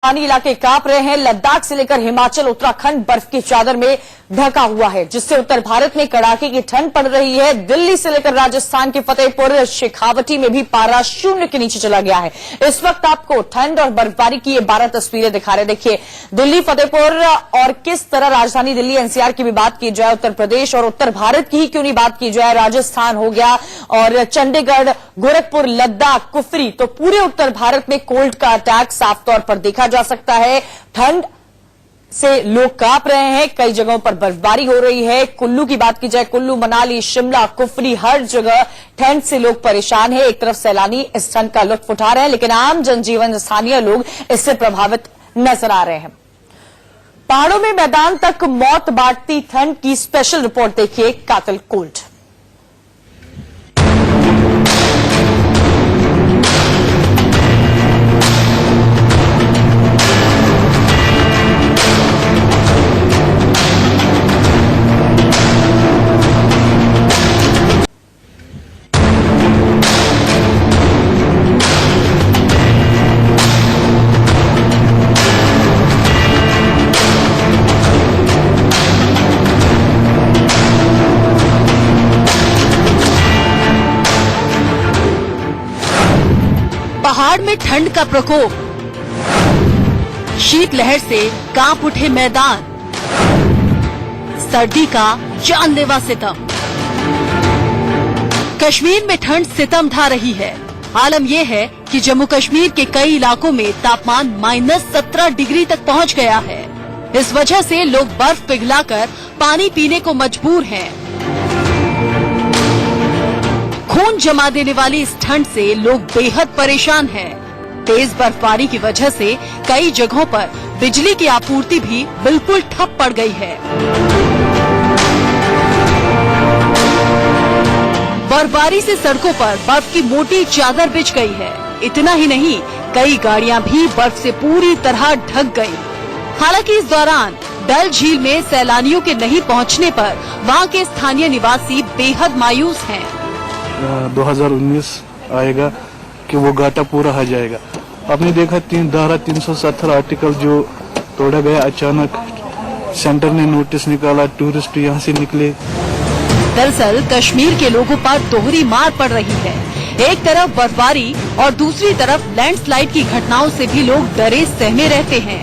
राजस्थानी इलाके कांप रहे हैं। लद्दाख से लेकर हिमाचल उत्तराखंड बर्फ की चादर में ढका हुआ है, जिससे उत्तर भारत में कड़ाके की ठंड पड़ रही है। दिल्ली से लेकर राजस्थान के फतेहपुर शेखावटी में भी पारा शून्य के नीचे चला गया है। इस वक्त आपको ठंड और बर्फबारी की ये 12 तस्वीरें दिखा रहे। देखिए दिल्ली, फतेहपुर और किस तरह राजधानी दिल्ली एनसीआर की भी बात की जाए, उत्तर प्रदेश और उत्तर भारत की ही क्यों नहीं बात की जाए, राजस्थान हो गया और चंडीगढ़, गोरखपुर, लद्दाख, कुफरी, तो पूरे उत्तर भारत में कोल्ड का अटैक साफ तौर पर देखा जा सकता है। ठंड से लोग कांप रहे हैं, कई जगहों पर बर्फबारी हो रही है। कुल्लू की बात की जाए, कुल्लू, मनाली, शिमला, कुफरी, हर जगह ठंड से लोग परेशान हैं। एक तरफ सैलानी इस ठंड का लुत्फ उठा रहे हैं, लेकिन आम जनजीवन, स्थानीय लोग इससे प्रभावित नजर आ रहे हैं। पहाड़ों में मैदान तक मौत बांटती ठंड की स्पेशल रिपोर्ट देखिए। कातिल कोल्ड। पहाड़ में ठंड का प्रकोप, शीतलहर से कांप उठे मैदान, सर्दी का जानलेवा सितम। कश्मीर में ठंड सितम ढा रही है। आलम यह है कि जम्मू कश्मीर के कई इलाकों में तापमान -17 डिग्री तक पहुंच गया है। इस वजह से लोग बर्फ पिघलाकर पानी पीने को मजबूर हैं। खून जमा देने वाली इस ठंड से लोग बेहद परेशान हैं। तेज बर्फबारी की वजह से कई जगहों पर बिजली की आपूर्ति भी बिल्कुल ठप पड़ गई है। बर्फबारी से सड़कों पर बर्फ की मोटी चादर बिछ गई है। इतना ही नहीं, कई गाड़ियां भी बर्फ से पूरी तरह ढक गई। हालांकि इस दौरान डल झील में सैलानियों के नहीं पहुंचने पर वहां के स्थानीय निवासी बेहद मायूस हैं। 2019 आएगा कि वो घाटा पूरा हो जाएगा। आपने देखा धारा 370 आर्टिकल जो तोड़ा गया अचानक, सेंटर ने नोटिस निकाला, टूरिस्ट यहाँ से निकले। दरअसल कश्मीर के लोगों पर दोहरी मार पड़ रही है। एक तरफ बर्फबारी और दूसरी तरफ लैंडस्लाइड की घटनाओं से भी लोग डरे सहमे रहते हैं।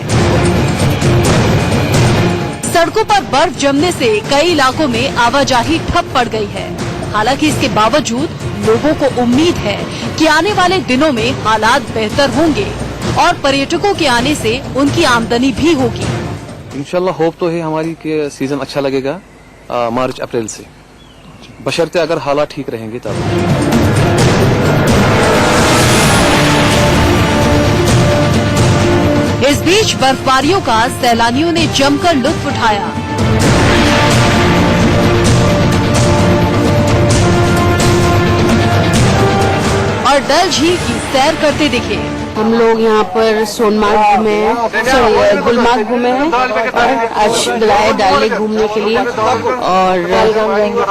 सड़कों पर बर्फ जमने से कई इलाकों में आवाजाही ठप पड़ गई है। हालांकि इसके बावजूद लोगों को उम्मीद है कि आने वाले दिनों में हालात बेहतर होंगे और पर्यटकों के आने से उनकी आमदनी भी होगी। इंशाल्लाह होप तो है हमारी कि सीजन अच्छा लगेगा मार्च अप्रैल से, बशर्ते अगर हालात ठीक रहेंगे तब। इस बीच बर्फबारियों का सैलानियों ने जमकर लुत्फ उठाया। और डल झील की सैर करते दिखे। हम लोग यहाँ पर सोनमार्ग घूमे हैं, गुलमार्ग घूमे हैं और आज बुलाए डाले घूमने के लिए और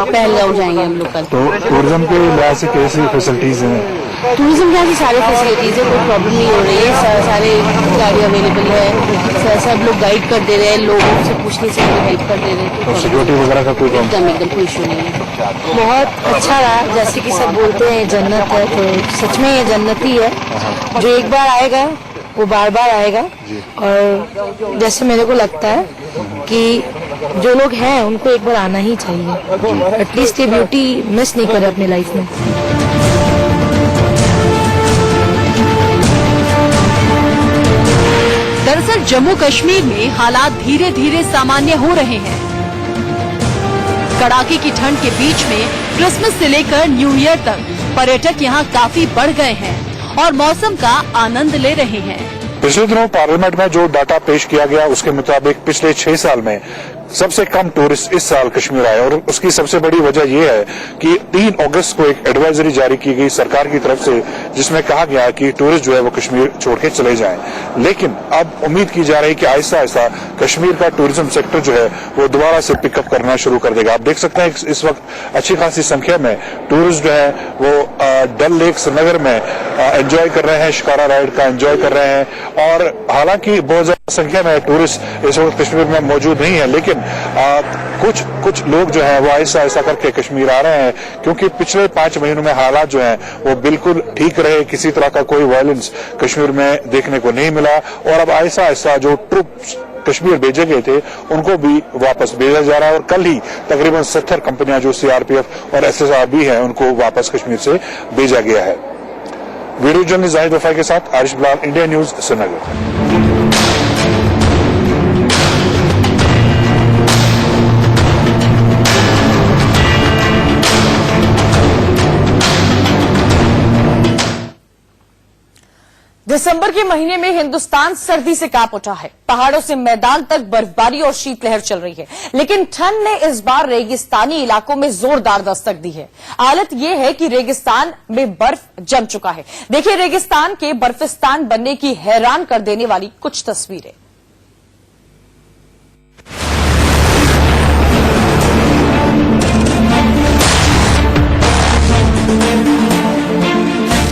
पहलगांव जाएंगे हम लोग कल। तो टूरिज्म के लिहाज से कैसी फैसिलिटीज हैं? टूरिज्म के यहाँ से सारी फैसिलिटीज है, कोई प्रॉब्लम नहीं हो रही है। सारे गाड़ी अवेलेबल है, सब लोग गाइड कर दे रहे हैं, लोगों से पूछने से हेल्प कर दे रहे हैं। सिक्योरिटी वगैरह का कोई एकदम कोई इशू नहीं है। बहुत अच्छा रहा, जैसे कि सब बोलते हैं जन्नत है, तो सच में ये जन्नत ही है। जो एक बार आएगा वो बार बार आएगा। और जैसे मेरे को लगता है कि जो लोग हैं उनको एक बार आना ही चाहिए, एटलीस्ट ये ब्यूटी मिस नहीं करे अपनी लाइफ में। दरअसल जम्मू कश्मीर में हालात धीरे धीरे सामान्य हो रहे हैं। कड़ाके की ठंड के बीच में क्रिसमस से लेकर न्यू ईयर तक पर्यटक यहाँ काफी बढ़ गए हैं और मौसम का आनंद ले रहे हैं। पिछले दिनों पार्लियामेंट में जो डाटा पेश किया गया उसके मुताबिक पिछले 6 साल में सबसे कम टूरिस्ट इस साल कश्मीर आए और उसकी सबसे बड़ी वजह यह है कि 3 अगस्त को एक एडवाइजरी जारी की गई सरकार की तरफ से, जिसमें कहा गया कि टूरिस्ट जो है वो कश्मीर छोड़ के चले जाएं। लेकिन अब उम्मीद की जा रही है कि आहिस्ता आहिस्ता कश्मीर का टूरिज्म सेक्टर जो है वो दोबारा से पिकअप करना शुरू कर देगा। आप देख सकते हैं इस वक्त अच्छी खासी संख्या में टूरिस्ट जो है वो डल लेक श्रीनगर में एंजॉय कर रहे हैं, शिकारा राइड का एंजॉय कर रहे हैं। और हालांकि बहुत ज्यादा संख्या में टूरिस्ट इस वक्त कश्मीर में मौजूद नहीं है, लेकिन कुछ लोग जो है वो ऐसा करके कश्मीर आ रहे हैं, क्योंकि पिछले 5 महीनों में हालात जो हैं वो बिल्कुल ठीक रहे, किसी तरह का कोई वायलेंस कश्मीर में देखने को नहीं मिला। और अब ऐसा जो ट्रुप्स कश्मीर भेजे गए थे उनको भी वापस भेजा जा रहा है। और कल ही तकरीबन 70 कंपनियां जो CRPF और SSR भी हैं उनको वापस कश्मीर से भेजा गया है। वीडियो जर्नलिस्ट जाहिद वफाई के साथ आरिश बिलाल, इंडिया न्यूज, श्रीनगर। दिसंबर के महीने में हिंदुस्तान सर्दी से कांप उठा है। पहाड़ों से मैदान तक बर्फबारी और शीतलहर चल रही है, लेकिन ठंड ने इस बार रेगिस्तानी इलाकों में जोरदार दस्तक दी है। हालत यह है कि रेगिस्तान में बर्फ जम चुका है। देखिए रेगिस्तान के बर्फिस्तान बनने की हैरान कर देने वाली कुछ तस्वीरें।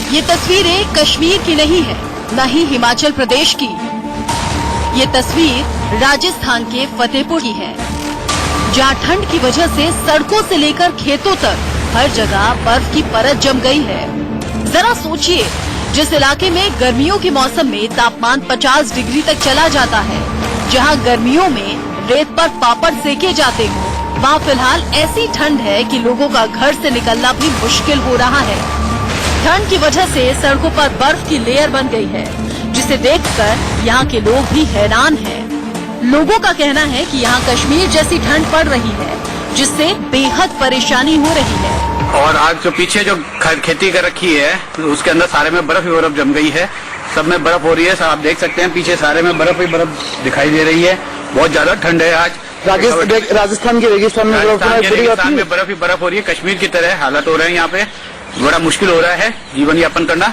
ये तस्वीरें कश्मीर की नहीं है, न ही हिमाचल प्रदेश की। ये तस्वीर राजस्थान के फतेहपुर की है, जहाँ ठंड की वजह से सड़कों से लेकर खेतों तक हर जगह बर्फ की परत जम गई है। जरा सोचिए, जिस इलाके में गर्मियों के मौसम में तापमान 50 डिग्री तक चला जाता है, जहाँ गर्मियों में रेत पर पापड़ सेके जाते हो, वहाँ फिलहाल ऐसी ठंड है कि लोगों का घर से निकलना भी मुश्किल हो रहा है। ठंड की वजह से सड़कों पर बर्फ की लेयर बन गई है, जिसे देखकर यहाँ के लोग भी हैरान हैं। लोगों का कहना है कि यहाँ कश्मीर जैसी ठंड पड़ रही है, जिससे बेहद परेशानी हो रही है। और आज जो पीछे जो खेती कर रखी है उसके अंदर सारे में बर्फ ही बर्फ जम गई है, सब में बर्फ हो रही है। आप देख सकते हैं पीछे सारे में बर्फ ही बर्फ दिखाई दे रही है। बहुत ज्यादा ठंड है आज। राजस्थान के रेगिस्तान में बर्फ ही बर्फ हो रही है। कश्मीर की तरह हालात हो रहे हैं यहाँ पे, बड़ा मुश्किल हो रहा है जीवन यापन करना।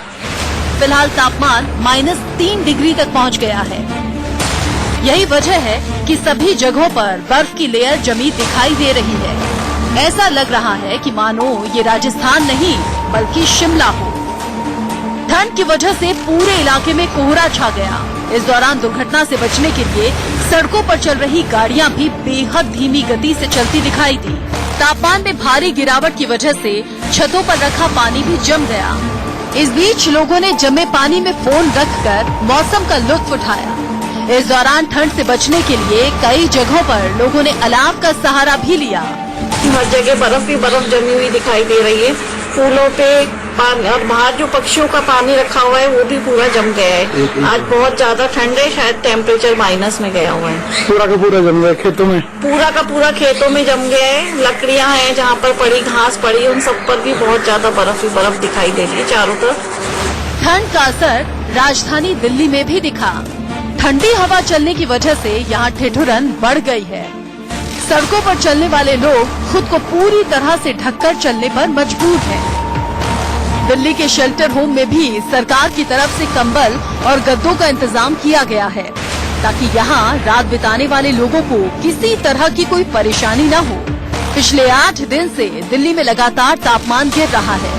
फिलहाल तापमान -3 डिग्री तक पहुंच गया है। यही वजह है कि सभी जगहों पर बर्फ की लेयर जमी दिखाई दे रही है। ऐसा लग रहा है कि मानो ये राजस्थान नहीं बल्कि शिमला हो। ठंड की वजह से पूरे इलाके में कोहरा छा गया। इस दौरान दुर्घटना से बचने के लिए सड़कों पर चल रही गाड़ियां भी बेहद धीमी गति से चलती दिखाई दी। तापमान में भारी गिरावट की वजह से छतों पर रखा पानी भी जम गया। इस बीच लोगों ने जमे पानी में फोन रखकर मौसम का लुत्फ उठाया। इस दौरान ठंड से बचने के लिए कई जगहों पर लोगों ने अलाव का सहारा भी लिया। हर जगह बर्फ ही बर्फ जमी हुई दिखाई दे रही है। फूलों पे पानी और बाहर जो पक्षियों का पानी रखा हुआ है वो भी पूरा जम गया है। आज बहुत ज्यादा ठंड है, शायद टेम्परेचर माइनस में गया हुआ है। पूरा का पूरा जम गया खेतों में, पूरा का पूरा खेतों में जम गया है। लकड़ियां हैं जहाँ पर पड़ी, घास पड़ी, उन सब पर भी बहुत ज्यादा बर्फ ही बर्फ दिखाई दे रही है चारों तरफ। ठंड का असर राजधानी दिल्ली में भी दिखा। ठंडी हवा चलने की वजह से यहाँ ठिठुरन बढ़ गई है। सड़कों पर चलने वाले लोग खुद को पूरी तरह से ढककर चलने पर मजबूर हैं। दिल्ली के शेल्टर होम में भी सरकार की तरफ से कंबल और गद्दों का इंतजाम किया गया है, ताकि यहाँ रात बिताने वाले लोगों को किसी तरह की कोई परेशानी न हो। पिछले 8 दिन से दिल्ली में लगातार तापमान गिर रहा है।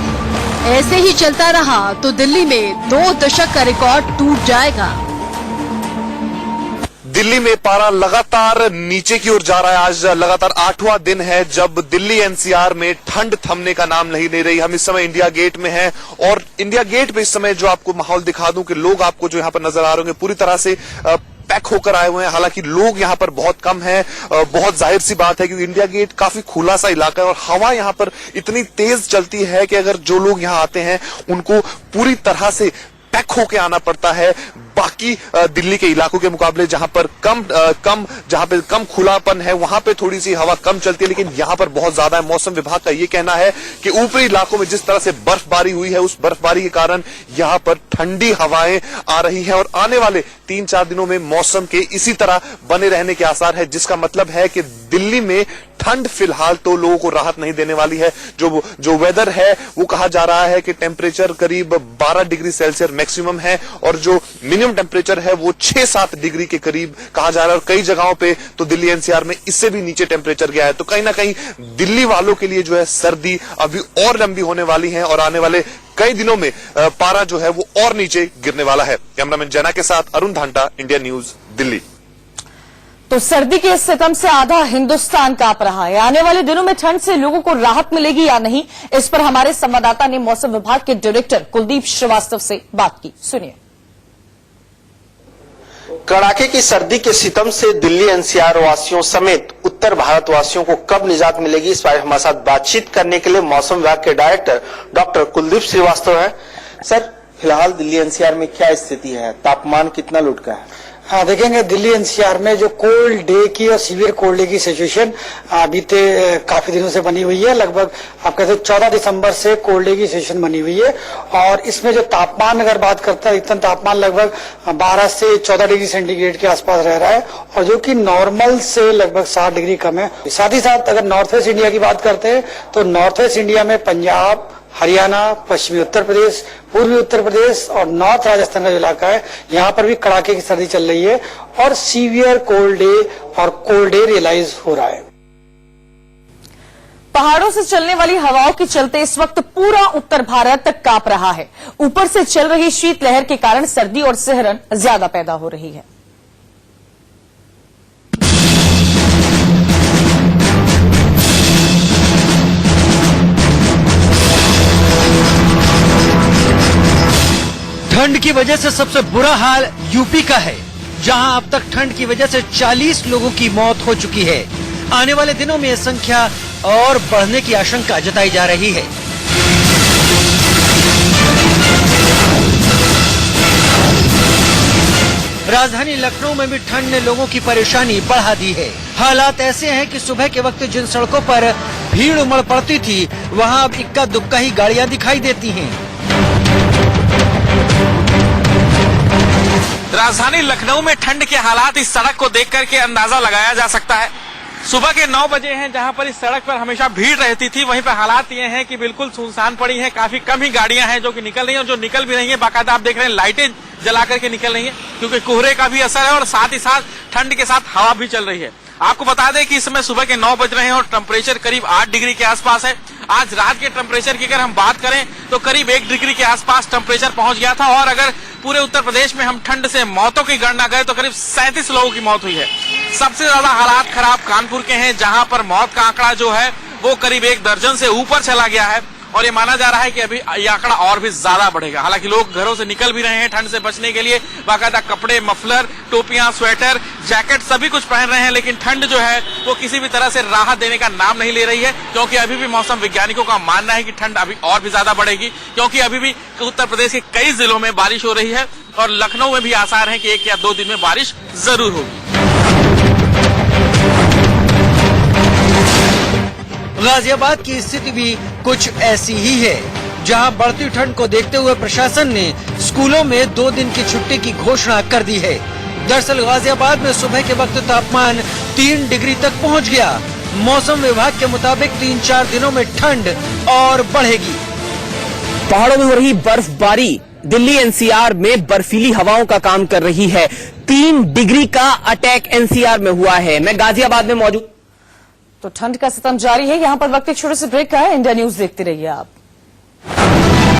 ऐसे ही चलता रहा तो दिल्ली में 2 दशक का रिकॉर्ड टूट जाएगा। दिल्ली में पारा लगातार नीचे की ओर जा रहा है। आज लगातार 8वां दिन है जब दिल्ली एनसीआर में ठंड थमने का नाम नहीं ले रही। हम इस समय इंडिया गेट में हैं और इंडिया गेट पे इस समय जो आपको माहौल दिखा दूं कि लोग आपको जो यहाँ पर नजर आ रहे होंगे पूरी तरह से पैक होकर आए हुए हैं। हालांकि लोग यहाँ पर बहुत कम हैं। बहुत जाहिर सी बात है कि इंडिया गेट काफी खुला सा इलाका है और हवा यहाँ पर इतनी तेज चलती है कि अगर जो लोग यहाँ आते हैं उनको पूरी तरह से पैक होके आना पड़ता है। बाकी दिल्ली के इलाकों के मुकाबले जहां पर कम खुलापन है वहां पे थोड़ी सी हवा कम चलती है, लेकिन यहां पर बहुत ज्यादा है। मौसम विभाग का ये कहना है कि ऊपरी इलाकों में जिस तरह से बर्फबारी हुई है, उस बर्फबारी के कारण यहां पर ठंडी हवाएं आ रही हैं और आने वाले 3-4 दिनों में मौसम के इसी तरह बने रहने के आसार है, जिसका मतलब है कि दिल्ली में ठंड फिलहाल तो लोगों को राहत नहीं देने वाली है। जो वेदर है वो कहा जा रहा है कि टेम्परेचर करीब 12 डिग्री सेल्सियस मैक्सिमम है और जो मिनिमम टेम्परेचर है वो 6-7 डिग्री के करीब कहा जा रहा है और कई जगहों पे तो दिल्ली एनसीआर में इससे भी नीचे टेम्परेचर गया है। तो कहीं ना कहीं दिल्ली वालों के लिए जो है सर्दी अभी और लंबी होने वाली है और आने वाले कई दिनों में पारा जो है वो और नीचे गिरने वाला है। कैमरामैन जैना के साथ अरुण धांटा, इंडिया न्यूज, दिल्ली। तो सर्दी के इस सितम से आधा हिंदुस्तान कांप रहा है। आने वाले दिनों में ठंड से लोगों को राहत मिलेगी या नहीं, इस पर हमारे संवाददाता ने मौसम विभाग के डायरेक्टर कुलदीप श्रीवास्तव से बात की। सुनिए। कड़ाके की सर्दी के सितम से दिल्ली एनसीआर वासियों समेत उत्तर भारत वासियों को कब निजात मिलेगी, इस बारे हमारे साथ बातचीत करने के लिए मौसम विभाग के डायरेक्टर डॉक्टर कुलदीप श्रीवास्तव हैं। सर, फिलहाल दिल्ली एनसीआर में क्या स्थिति है, तापमान कितना लुढ़का है? हाँ, देखेंगे दिल्ली एनसीआर में जो कोल्ड डे की और सीवियर कोल्ड डे की सिचुएशन बीते काफी दिनों से बनी हुई है। लगभग आप कहते 14 दिसंबर से कोल्ड डे की सिचुएशन बनी हुई है और इसमें जो तापमान अगर बात करते हैं, अधिकतम तापमान लगभग 12 से 14 डिग्री सेंटीग्रेड के आसपास रह रहा है और जो कि नॉर्मल से लगभग 7 डिग्री कम है। साथ ही साथ अगर नॉर्थ वेस्ट इंडिया की बात करते हैं तो नॉर्थ वेस्ट इंडिया में पंजाब, हरियाणा, पश्चिमी उत्तर प्रदेश, पूर्वी उत्तर प्रदेश और नॉर्थ राजस्थान का जो इलाका है, यहाँ पर भी कड़ाके की सर्दी चल रही है और सीवियर कोल्ड डे और कोल्ड डे रियलाइज हो रहा है। पहाड़ों से चलने वाली हवाओं के चलते इस वक्त पूरा उत्तर भारत कांप रहा है। ऊपर से चल रही शीतलहर के कारण सर्दी और सिहरन ज्यादा पैदा हो रही है। ठंड की वजह से सबसे बुरा हाल यूपी का है, जहां अब तक ठंड की वजह से 40 लोगों की मौत हो चुकी है। आने वाले दिनों में यह संख्या और बढ़ने की आशंका जताई जा रही है। राजधानी लखनऊ में भी ठंड ने लोगों की परेशानी बढ़ा दी है। हालात ऐसे हैं कि सुबह के वक्त जिन सड़कों पर भीड़ उमड़ पड़ती थी, वहां अब इक्का दुक्का ही गाड़ियां दिखाई देती हैं। राजधानी लखनऊ में ठंड के हालात इस सड़क को देख करके अंदाजा लगाया जा सकता है। सुबह के 9 बजे हैं, जहां पर इस सड़क पर हमेशा भीड़ रहती थी, वहीं पर हालात ये हैं कि बिल्कुल सुनसान पड़ी है। काफी कम ही गाड़ियां हैं जो कि निकल रही हैं और जो निकल भी रही हैं बाकायदा आप देख रहे हैं लाइटें जला करके निकल रही हैं, क्योंकि कोहरे का भी असर है और साथ ही साथ ठंड के साथ हवा भी चल रही है। आपको बता दें कि इस समय सुबह के 9 बज रहे हैं और टेम्परेचर करीब 8 डिग्री के आसपास है। आज रात के टेम्परेचर की अगर हम बात करें तो करीब 1 डिग्री के आसपास टेम्परेचर पहुंच गया था और अगर पूरे उत्तर प्रदेश में हम ठंड से मौतों की गणना करें तो करीब 37 लोगों की मौत हुई है। सबसे ज्यादा हालात खराब कानपुर के हैं, जहां पर मौत का आंकड़ा जो है वो करीब 1 दर्जन से ऊपर चला गया है और ये माना जा रहा है कि अभी ये आंकड़ा और भी ज्यादा बढ़ेगा। हालांकि लोग घरों से निकल भी रहे हैं ठंड से बचने के लिए, बाकायदा कपड़े, मफलर, टोपियां, स्वेटर, जैकेट सभी कुछ पहन रहे हैं, लेकिन ठंड जो है वो किसी भी तरह से राहत देने का नाम नहीं ले रही है, क्योंकि अभी भी मौसम वैज्ञानिकों का मानना है कि ठंड अभी और भी ज्यादा बढ़ेगी, क्योंकि अभी भी उत्तर प्रदेश के कई जिलों में बारिश हो रही है और लखनऊ में भी आसार है कि 1 या 2 दिन में बारिश जरूर होगी। गाजियाबाद की स्थिति भी कुछ ऐसी ही है, जहां बढ़ती ठंड को देखते हुए प्रशासन ने स्कूलों में 2 दिन की छुट्टी की घोषणा कर दी है। दरअसल गाजियाबाद में सुबह के वक्त तापमान 3 डिग्री तक पहुंच गया। मौसम विभाग के मुताबिक 3-4 दिनों में ठंड और बढ़ेगी। पहाड़ों में हो रही बर्फबारी दिल्ली एनसीआर में बर्फीली हवाओं का काम कर रही है। 3 डिग्री का अटैक एनसीआर में हुआ है। मैं गाजियाबाद में मौजूद। तो ठंड का सितम जारी है। यहां पर वक्त एक छोटे से ब्रेक का है। इंडिया न्यूज देखते रहिए आप।